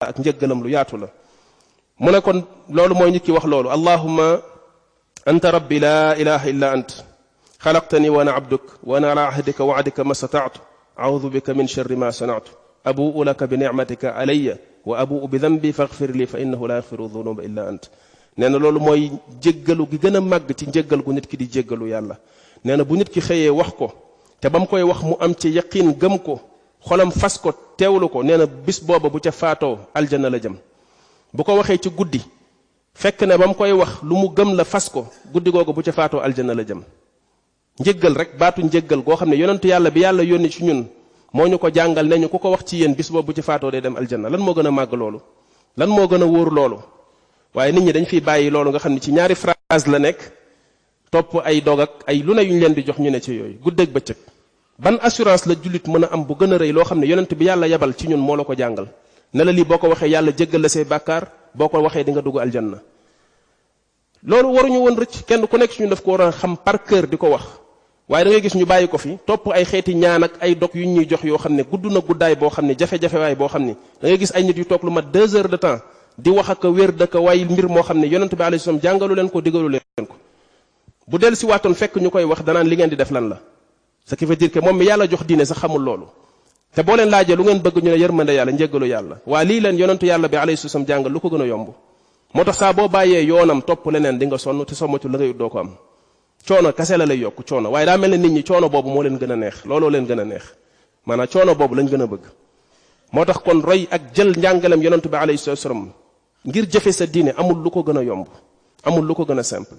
ak njëggalam lu yaatu la mu ne kon loolu mooy nit ki wax loolu allahumma anta rabbi la ilaha illa ant xalaqtani wa ana abduk wa ana ala ahdika wa wa'dika ma stata'tu a'udhu bika min sharri ma sana'tu abu'u laka bi ni'matika alayya wa abu'u bi dhanbi faghfir li fa innahu la yaghfiru dhunuba illa ant nee na loolu mooy jéggalu gi gën a màgg ci njéggal gu nit ki di jéggalu yàlla nee na bu nit ki xëyee wax ko te ba mu koy wax mu am ci yaqin gëm ko xolam fas ko teewlu ko nee na bis booba bu ca faatoo aljanna la jëm bu ko waxee ci guddi fekk ne ba mu koy wax lu mu gëm la fas ko guddi googu bu ca faatoo aljanna la jëm njéggal rek baatu njéggal goo xam ne yonentu yàlla bi yàlla yónni ci ñun moo ñu ko jàngal ne ñu ku ko wax ci yéen bis boobu bu ci faatoo day dem aljanna lan moo gën a màgg loolu lan moo gën a wóor loolu waaye nit ñi dañ fiy bàyyi loolu nga xam ne ci ñaari phrase la nekk topp ay dog ak ay lu ne yuñ leen di jox ñu ne ci yooyu guddeeg bëccëg ban assurance la jullit mën a am bu gën a rëy loo xam ne yonent bi yàlla yebal ci ñun moo la ko jàngal ne la lii boo ko waxee yàlla jéggal la say bàkkaar boo ko waxee di nga dugg aljanna loolu waruñu woon rëcc kenn ku nekk ci ñun daf ko war a xam par cœur di ko wax waaye da ngay gis ñu bàyyi ko fi topp ay xeeti ñaan ak ay dog yu ñuy jox yoo xam ne gudd na guddaay boo xam ne jafe-jafe waay boo xam ne da ngay gis ay nit yu toog lu mat 2 heures de temps di wax ak wér dëkk waaye mbir moo xam ne yonent bi alayhi salaam jàngalu leen ko digalu leen ko bu del si waatoon fekk ñu koy wax danaan li ngeen di def lan la ce qui veut dire que moom mi yàlla jox diine sax xamul loolu te boo leen laajee lu ngeen bëgg ñu ne yërmande yàlla njéggalu yàlla waa lii leen yonentu yàlla bi alayhi salaam jàngal lu ko gën a yomb moo tax saa boo bàyyee yoonam topp leneen di nga sonn te sommatu la ngay doo ko am coono kase la lay yokk coono waaye daa mel ne nit ñi coono boobu moo leen gën a neex looloo leen gën a neex maanaam coono boobu lañ gën a bëgg moo tax kon roy ak jël njàngalem yonentu bi alayhi salaam ngir jëfe sa diine amul lu ko gën a yomb amul lu ko gën a simple